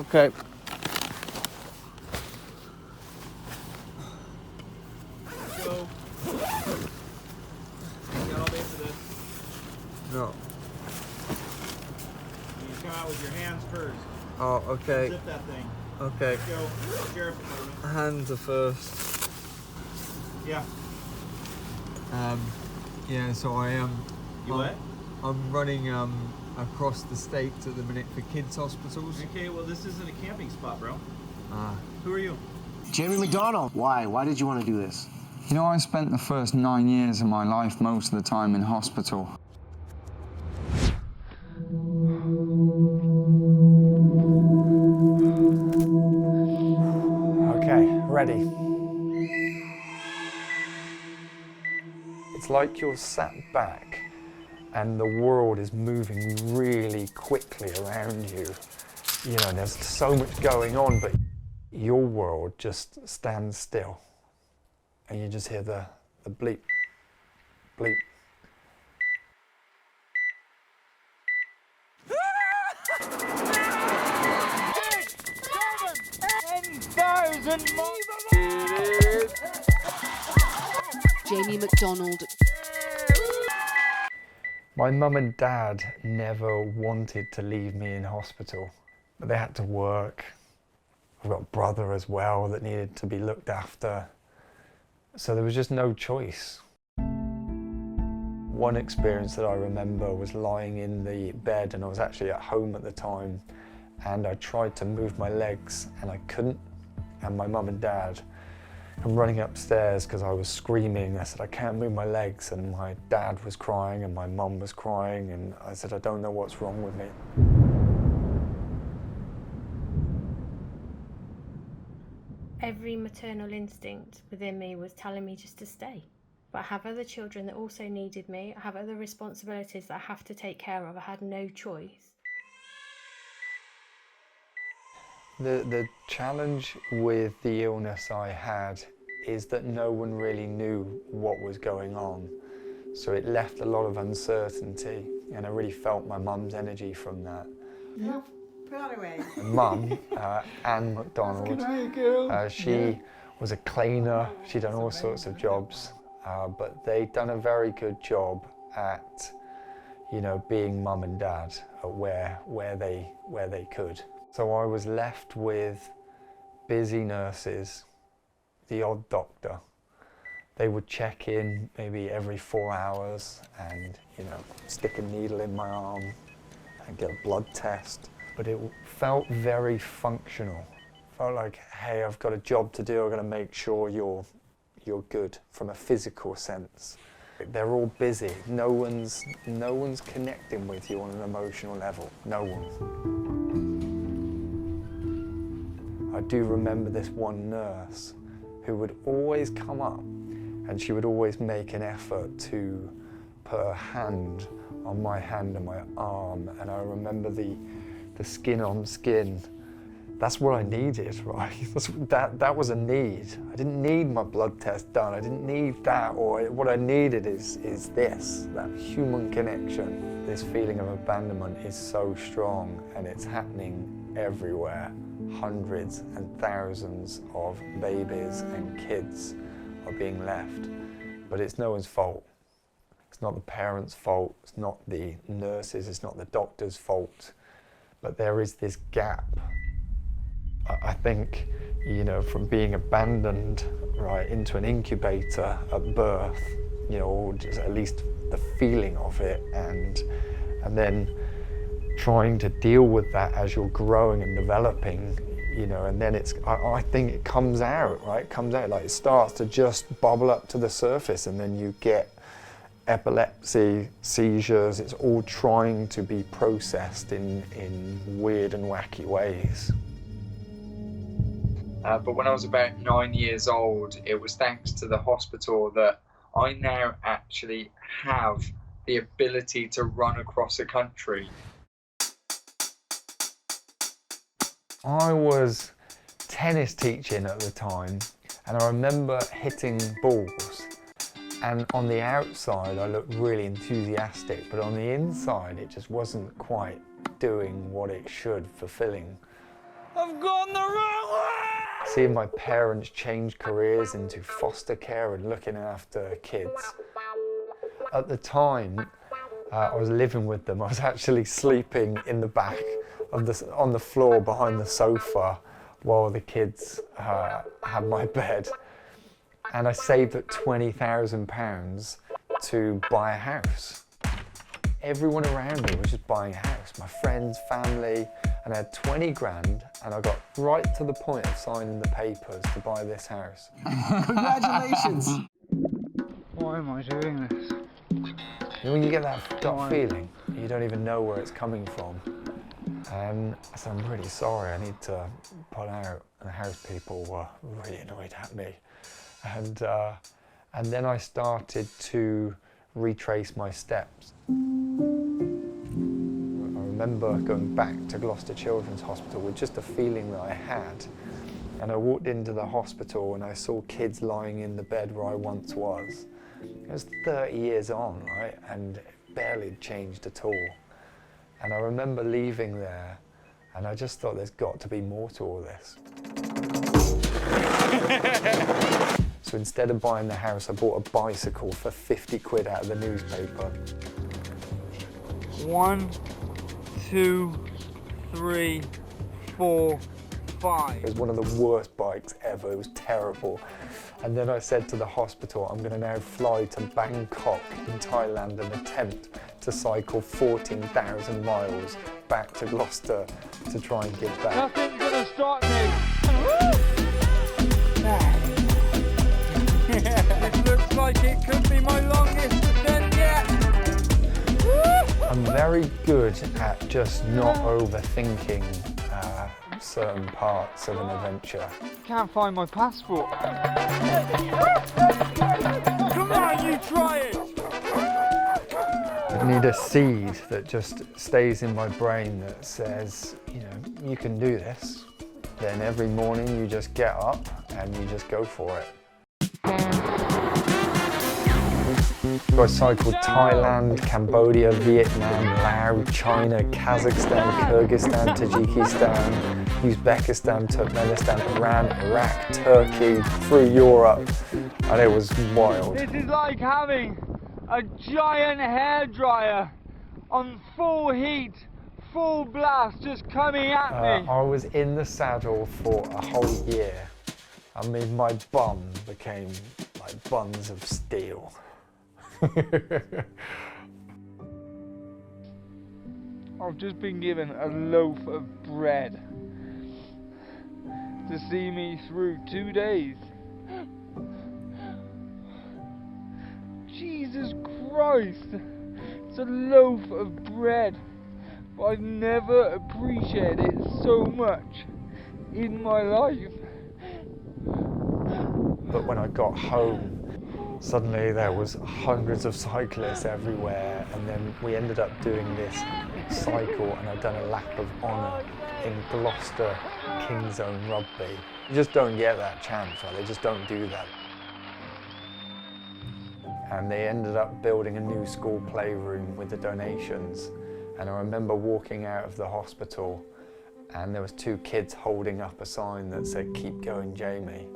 Okay. Go. You got all day for this. No. You come out with your hands first. Oh, okay. Zip that thing. Okay. Go. Sheriff Department. Hands are first. Yeah. Yeah, so I am. You what? I'm running across the state at the minute for kids' hospitals. Okay, well this isn't a camping spot, bro. Ah. Who are you? Jamie McDonald. Why? Why did you want to do this? You know, I spent the first 9 years of my life most of the time in hospital. Okay, ready. It's like you're sat back and the world is moving really quickly around you. You know, there's so much going on, but your world just stands still. And you just hear the bleep, bleep. Jamie McDonald. My mum and dad never wanted to leave me in hospital, but they had to work. I've got a brother as well that needed to be looked after. So there was just no choice. One experience that I remember was lying in the bed, and I was actually at home at the time, and I tried to move my legs and I couldn't. And my mum and dad come running upstairs because I was screaming. I said, I can't move my legs, and my dad was crying and my mum was crying, and I said, I don't know what's wrong with me. Every maternal instinct within me was telling me just to stay. But I have other children that also needed me. I have other responsibilities that I have to take care of. I had no choice. The challenge with the illness I had is that no one really knew what was going on. So it left a lot of uncertainty, and I really felt my mum's energy from that. No, put that away. Mum, Anne McDonald, she was a cleaner. She'd done all sorts of jobs, but they'd done a very good job at, you know, being mum and dad at where they could. So I was left with busy nurses, the odd doctor. They would check in maybe every 4 hours and, you know, stick a needle in my arm and get a blood test. But it felt very functional. Felt like, hey, I've got a job to do. I've got to make sure you're good from a physical sense. They're all busy. No one's connecting with you on an emotional level. No one. I do remember this one nurse who would always come up, and she would always make an effort to put her hand on my hand and my arm, and I remember the skin on skin. That's what I needed, right? That was a need. I didn't need my blood test done. I didn't need that, or what I needed is this, that human connection. This feeling of abandonment is so strong, and it's happening everywhere. Hundreds and thousands of babies and kids are being left, but it's no one's fault. It's not the parents' fault, it's not the nurses, it's not the doctor's fault, but there is this gap. I think, you know, from being abandoned right into an incubator at birth, you know, or just at least the feeling of it, and then trying to deal with that as you're growing and developing, you know, and then I think it comes out, right? It comes out, like it starts to just bubble up to the surface, and then you get epilepsy, seizures. It's all trying to be processed in weird and wacky ways. But when I was about 9 years old, it was thanks to the hospital that I now actually have the ability to run across a country. I was tennis teaching at the time, and I remember hitting balls, and on the outside I looked really enthusiastic, but on the inside it just wasn't quite doing what it should, fulfilling. I've gone the wrong way! Seeing my parents change careers into foster care and looking after kids. At the time, I was living with them. I was actually sleeping in the back of on the floor behind the sofa while the kids had my bed. And I saved up £20,000 to buy a house. Everyone around me was just buying a house. My friends, family, and I had 20 grand, and I got right to the point of signing the papers to buy this house. Congratulations! Why am I doing this? You know, when you get that gut feeling, you don't even know where it's coming from. And I said, I'm really sorry, I need to pull out. And the house people were really annoyed at me. And then I started to retrace my steps. I remember going back to Gloucester Children's Hospital with just a feeling that I had. And I walked into the hospital and I saw kids lying in the bed where I once was. It was 30 years on, right? And it barely changed at all. And I remember leaving there and I just thought there's got to be more to all this. So instead of buying the house, I bought a bicycle for 50 quid out of the newspaper. 1, 2, 3, 4, 5. It was one of the worst bikes ever, it was terrible. And then I said to the hospital, I'm going to now fly to Bangkok in Thailand and attempt to cycle 14,000 miles back to Gloucester to try and give back. Nothing's gonna stop me. It looks like it could be my longest descent yet. I'm very good at just not overthinking certain parts of an adventure. Can't find my passport. Come on, you try it. I need a seed that just stays in my brain that says, you know, you can do this. Then every morning you just get up and you just go for it. I cycled Thailand, Cambodia, Vietnam, Laos, China, Kazakhstan, Kyrgyzstan, Tajikistan, Uzbekistan, Turkmenistan, Iran, Iraq, Turkey, through Europe, and it was wild. This is like having a giant hairdryer on full heat, full blast, just coming at me. I was in the saddle for a whole year. I mean, my bum became like buns of steel. I've just been given a loaf of bread to see me through 2 days. Jesus Christ, it's a loaf of bread, but I've never appreciated it so much in my life. But when I got home, suddenly there was hundreds of cyclists everywhere, and then we ended up doing this cycle, and I'd done a lap of honour in Gloucester King's Own Rugby. You just don't get that chance, right? They just don't do that. And they ended up building a new school playroom with the donations. And I remember walking out of the hospital and there was 2 kids holding up a sign that said, "Keep going, Jamie."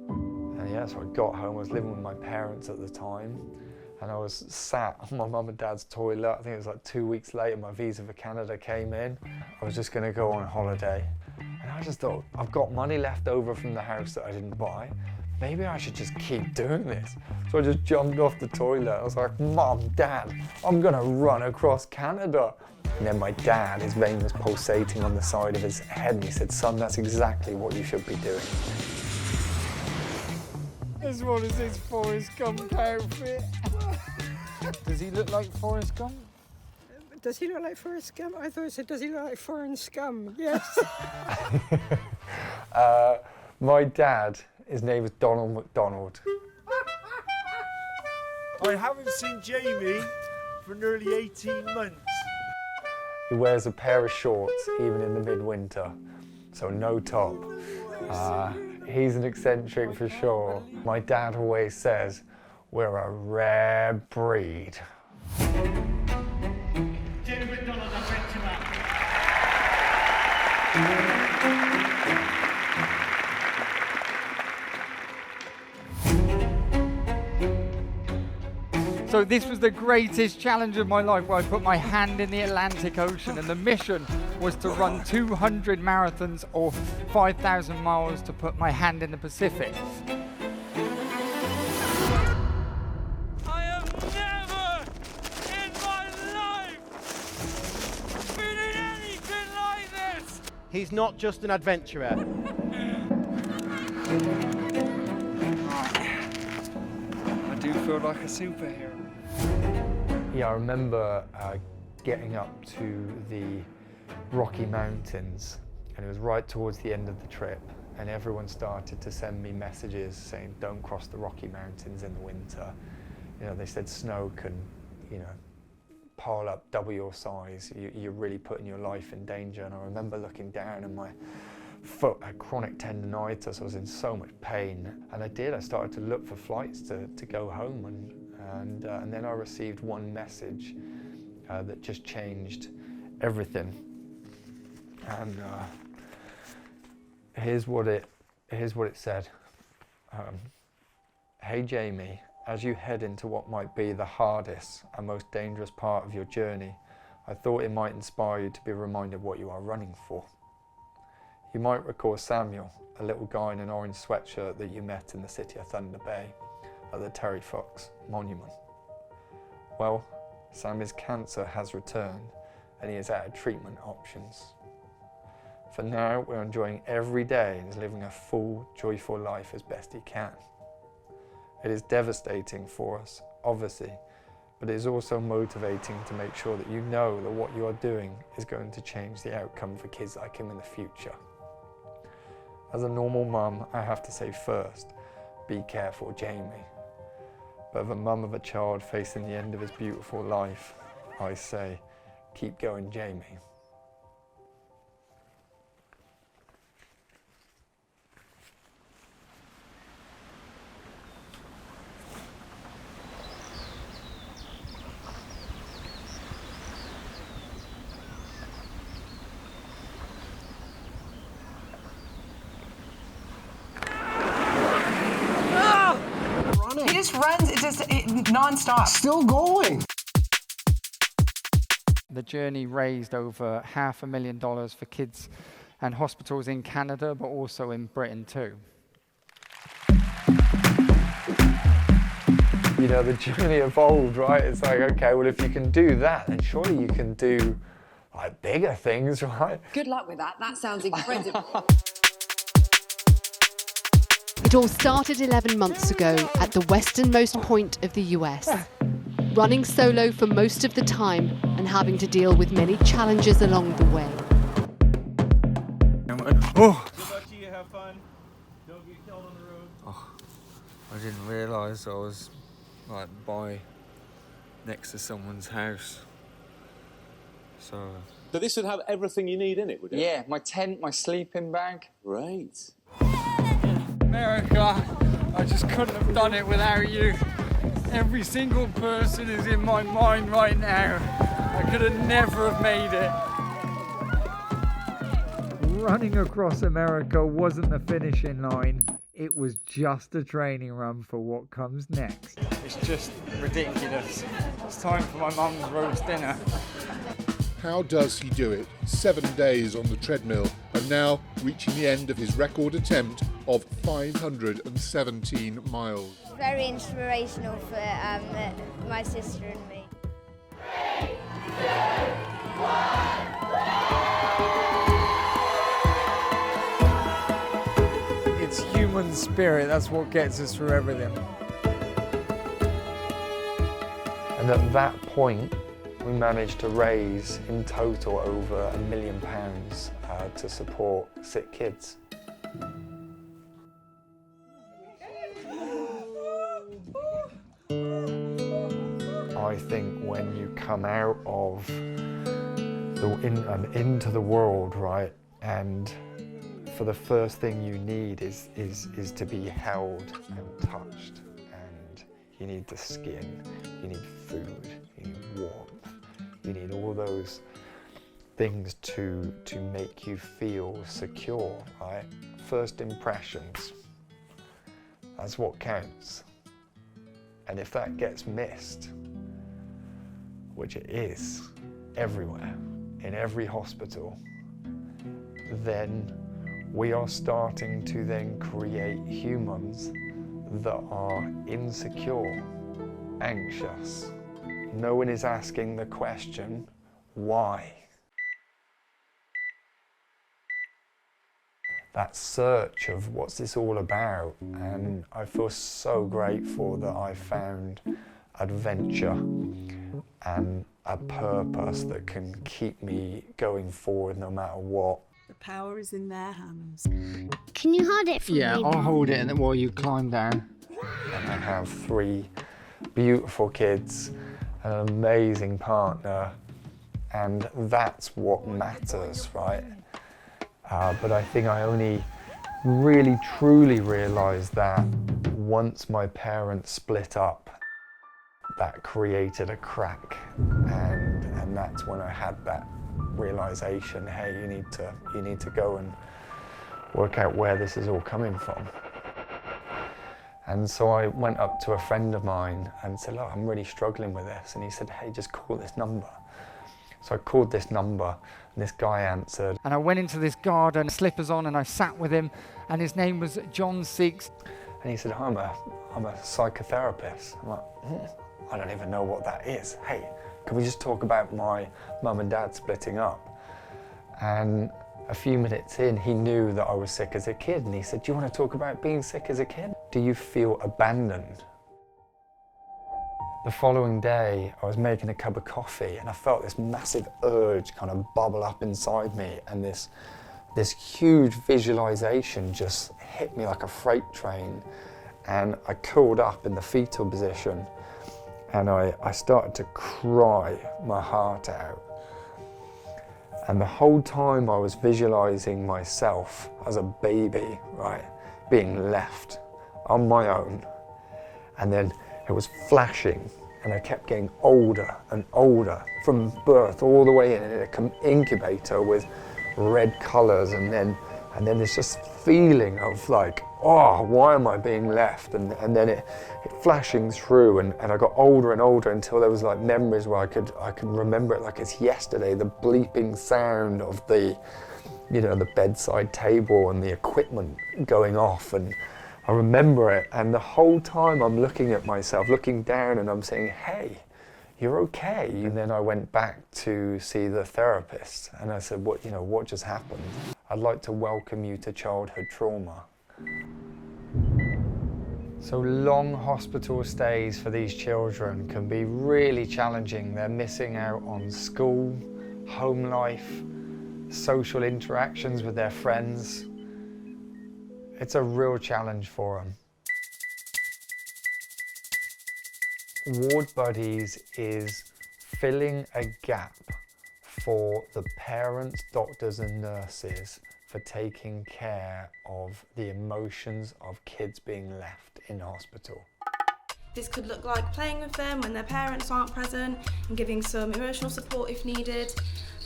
And yeah, so I got home, I was living with my parents at the time, and I was sat on my mum and dad's toilet. I think it was like 2 weeks later, my visa for Canada came in. I was just gonna go on holiday. And I just thought, I've got money left over from the house that I didn't buy. Maybe I should just keep doing this. So I just jumped off the toilet. I was like, Mum, Dad, I'm gonna run across Canada. And then my dad, his vein was pulsating on the side of his head, and he said, "Son, that's exactly what you should be doing." As well as his Forrest Gump outfit. Does he look like Forrest Gump? Does he look like Forrest Gump? I thought it said, does he look like foreign scum? Yes. My dad, his name is Donald McDonald. I haven't seen Jamie for nearly 18 months. He wears a pair of shorts even in the midwinter, so no top. He's an eccentric for sure. My dad always says, we're a rare breed. So this was the greatest challenge of my life, where I put my hand in the Atlantic Ocean, and the mission was to run 200 marathons or 5,000 miles to put my hand in the Pacific. I have never in my life been in anything like this! He's not just an adventurer. I do feel like a superhero. Yeah, I remember getting up to the Rocky Mountains, and it was right towards the end of the trip, and everyone started to send me messages saying, don't cross the Rocky Mountains in the winter. You know, they said snow can, you know, pile up double your size. You're really putting your life in danger. And I remember looking down, and my foot had chronic tendonitis. I was in so much pain, and I started to look for flights to go home, and then I received one message that just changed everything. And here's what it said. Hey Jamie, as you head into what might be the hardest and most dangerous part of your journey, I thought it might inspire you to be reminded what you are running for. You might recall Samuel, a little guy in an orange sweatshirt that you met in the city of Thunder Bay at the Terry Fox Monument. Well, Sammy's cancer has returned, and he is out of treatment options. For now, we're enjoying every day and is living a full, joyful life as best he can. It is devastating for us, obviously, but it is also motivating to make sure that you know that what you are doing is going to change the outcome for kids like him in the future. As a normal mum, I have to say first, be careful, Jamie. But as a mum of a child facing the end of his beautiful life, I say, keep going, Jamie. He just runs, non-stop. Still going. The journey raised over $500,000 for kids and hospitals in Canada, but also in Britain too. You know, the journey evolved, right? It's like, okay, well, if you can do that, then surely you can do like bigger things, right? Good luck with that. That sounds incredible. It all started 11 months ago at the westernmost point of the US. Running solo for most of the time and having to deal with many challenges along the way. Oh! Good luck to you, have fun. Don't get killed on the road. Oh, I didn't realise I was like next to someone's house. So this would have everything you need in it, would it? Yeah, my tent, my sleeping bag. Great. America, I just couldn't have done it without you. Every single person is in my mind right now. I could have never have made it. Running across America wasn't the finishing line. It was just a training run for what comes next. It's just ridiculous. It's time for my mum's roast dinner. How does he do it? 7 days on the treadmill, and now reaching the end of his record attempt of 517 miles. Very inspirational for my sister and me. 3, 2, 1. It's human spirit, that's what gets us through everything. And at that point, we managed to raise in total over £1 million to support sick kids. I think when you come out of into the world, right, and for the first thing you need is to be held and touched, and you need the skin, you need food, you need warmth. You need all those things to make you feel secure, right? First impressions, that's what counts. And if that gets missed, which it is everywhere, in every hospital, then we are starting to then create humans that are insecure, anxious. No one is asking the question, why? That search of what's this all about, and I feel so grateful that I found adventure and a purpose that can keep me going forward no matter what. The power is in their hands. Can you hold it for me? Yeah, I'll hold it while you climb down. And I have 3 beautiful kids, an amazing partner, and that's what matters, right? But I think I only really truly realised that once my parents split up. That created a crack, and that's when I had that realisation, hey, you need to go and work out where this is all coming from. And so I went up to a friend of mine and said, look, I'm really struggling with this. And he said, hey, just call this number. So I called this number, and this guy answered. And I went into this garden, slippers on, and I sat with him, and his name was John Six. And he said, I'm a psychotherapist. I'm like, I don't even know what that is. Hey, can we just talk about my mum and dad splitting up? And a few minutes in, he knew that I was sick as a kid, and he said, do you want to talk about being sick as a kid? Do you feel abandoned? The following day, I was making a cup of coffee, and I felt this massive urge kind of bubble up inside me, and this huge visualization just hit me like a freight train, and I curled up in the fetal position, and I started to cry my heart out. And the whole time I was visualizing myself as a baby, right, being left on my own. And then it was flashing, and I kept getting older and older from birth all the way in an incubator with red colors, and then there's just feeling of like, oh, why am I being left? And then it flashing through, and I got older and older until there was like memories where I could remember it like it's yesterday, the bleeping sound of the bedside table and the equipment going off, and I remember it, and the whole time I'm looking at myself, looking down, and I'm saying, hey, you're okay. And then I went back to see the therapist, and I said, what just happened? I'd like to welcome you to childhood trauma. So long hospital stays for these children can be really challenging. They're missing out on school, home life, social interactions with their friends. It's a real challenge for them. Ward Buddies is filling a gap for the parents, doctors and nurses for taking care of the emotions of kids being left in hospital. This could look like playing with them when their parents aren't present and giving some emotional support if needed.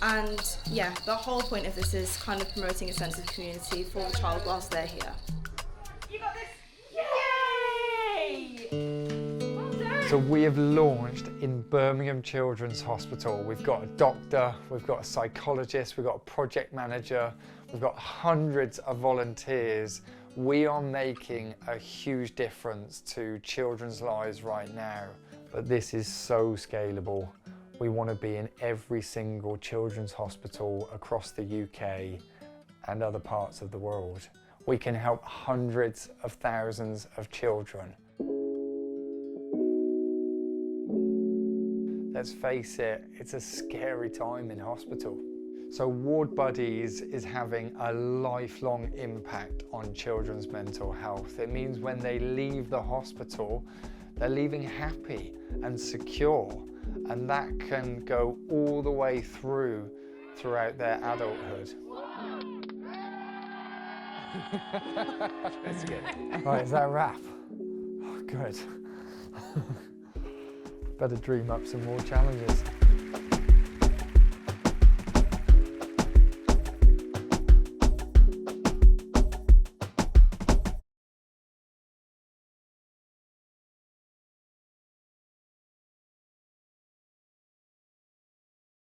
And yeah, the whole point of this is kind of promoting a sense of community for the child whilst they're here. You got this! Yay! So we have launched in Birmingham Children's Hospital. We've got a doctor, we've got a psychologist, we've got a project manager, we've got hundreds of volunteers. We are making a huge difference to children's lives right now, but this is so scalable. We want to be in every single children's hospital across the UK and other parts of the world. We can help hundreds of thousands of children. Let's face it, it's a scary time in hospital. So Ward Buddies is having a lifelong impact on children's mental health. It means when they leave the hospital, they're leaving happy and secure, and that can go all the way throughout their adulthood. That's good. Right, is that a wrap? Oh, good. Better dream up some more challenges.